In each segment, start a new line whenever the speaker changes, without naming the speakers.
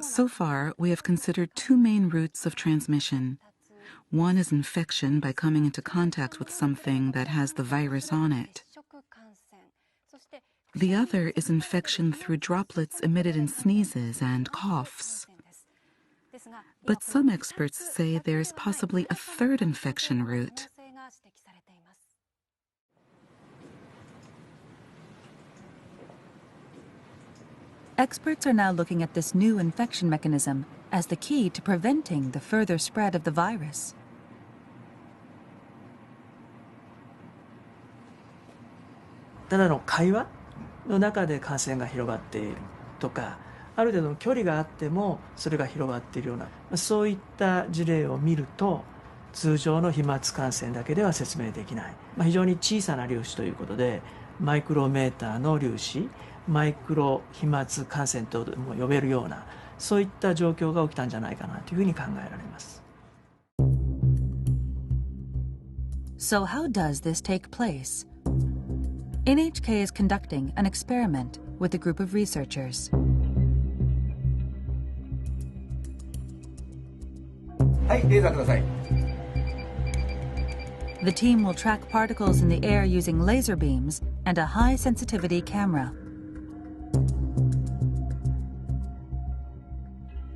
So far, we have considered two main routes of transmission. One is infection by coming into contact with something that has the virus on it. The other is infection through droplets emitted in sneezes and coughs. But some experts say there is possibly a third infection route.
Experts are now looking at this new infection mechanism as the key to preventing the further spread of the virus.
ただの会話の中で感染が広がっているとか、ある程度の距離があってもそれが広がっているような、そういった事例を見ると、通常の飛沫感染だけでは説明できない、非常に小さな粒子ということで、マイクロメーターの粒子、マイクロ飛沫感染とも呼べるような、そういった状況が起きたんじゃないかなというふうに考えられます。
So how does this take place? NHK is conducting an experiment with a group of researchers.
はい、レーザーください。
The team will track particles in the air using laser beams and a high-sensitivity camera.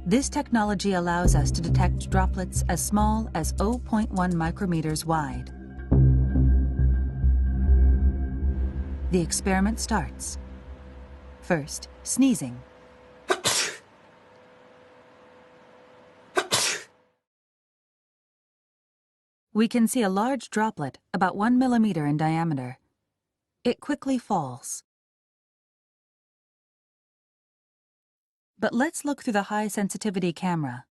This technology allows us to detect droplets as small as 0.1 micrometers wide. The experiment starts. First, sneezing. We can see a large droplet about 1 millimeter in diameter. It quickly falls. But let's look through the high-sensitivity camera.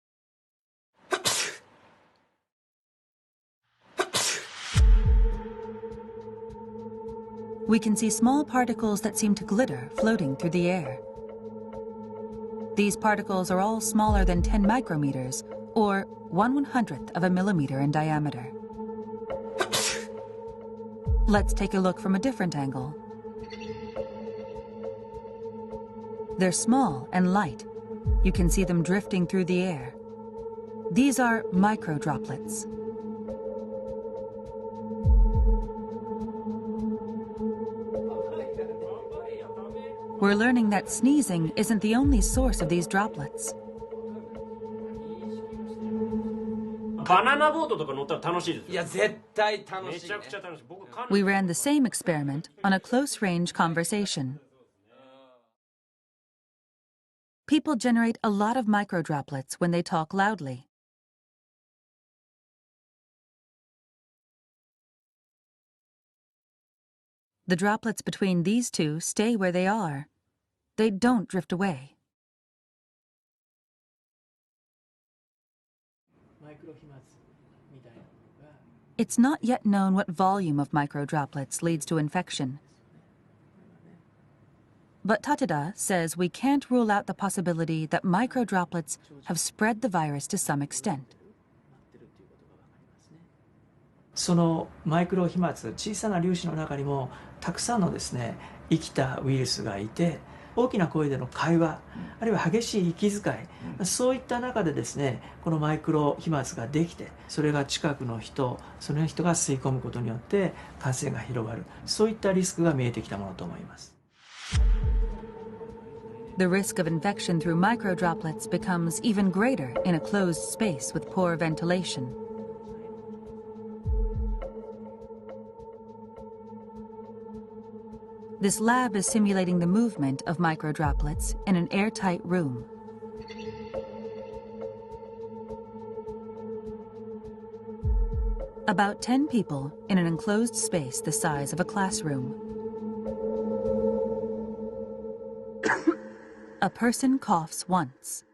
We can see small particles that seem to glitter floating through the air. These particles are all smaller than 10 micrometers, or 1/100th of a millimeter in diameter. Let's take a look from a different angle. They're small and light. You can see them drifting through the air. These are microdroplets. We're learning that sneezing isn't the only source of these droplets. We ran the same experiment on a close-range conversation. People generate a lot of microdroplets when they talk loudly. The droplets between these two stay where they are. They don't drift away. It's not yet known what volume of microdroplets leads to infection. But Tateda says we can't rule out the possibility that microdroplets have spread the virus to some extent.
そのマイクロ飛沫、小さな粒子の中にもたくさんのですね、生きたウイルスがいて、大きな声での会話、あるいは激しい息遣い、そういった中でですね、このマイクロ飛沫ができて、それが近くの人、その人が吸い込むことによって感染が広がる、そういったリスクが見えてきたものと思います。
The risk of infection through microdroplets becomes even greater in a closed space with poor ventilation. This lab is simulating the movement of microdroplets in an airtight room. About 10 people in an enclosed space the size of a classroom. A person coughs once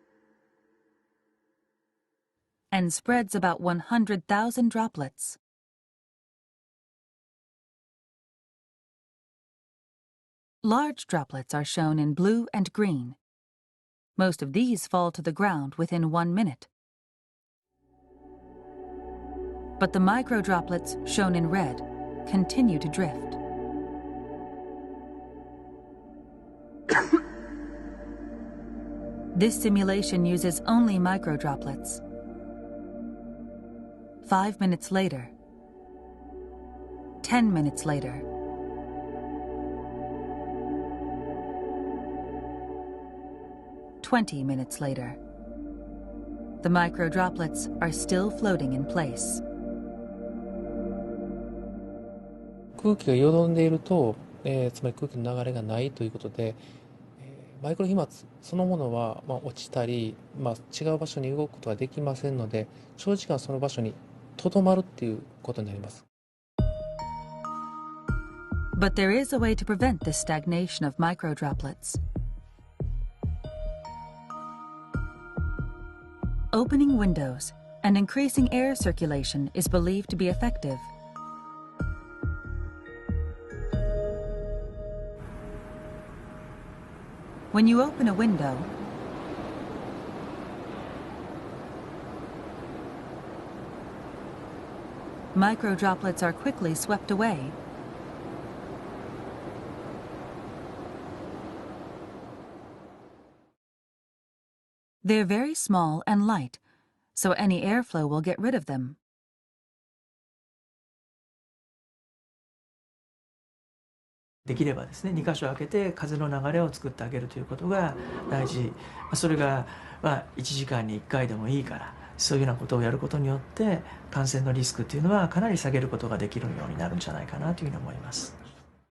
and spreads about 100,000 droplets. Large droplets are shown in blue and green. Most of these fall to the ground within 1 minute. But the microdroplets, shown in red, continue to drift. This simulation uses only microdroplets. 5 minutes later. 10 minutes later. "20 minutes later. The microdroplets are still floating in place.
空気がよどんでいると、つまり空気の流れがないということで、マイクロ飛沫そのものは、落ちたり、違う場所に動くことができませんので、長時間その場所にとどまるっていうことになります。
But there is a way to prevent this stagnation of microdroplets. Opening windows and increasing air circulation is believed to be effective. When you open a window, microdroplets are quickly swept away. They're very small and light, so any airflow will get rid of them.
できればですね、2箇所開けて風の流れを作ってあげるということが大事。それが1時間に1回でもいいから、そういうようなことをやることによって感染のリスクっていうのはかなり下げることができるようになるんじゃないかなというふうに思います。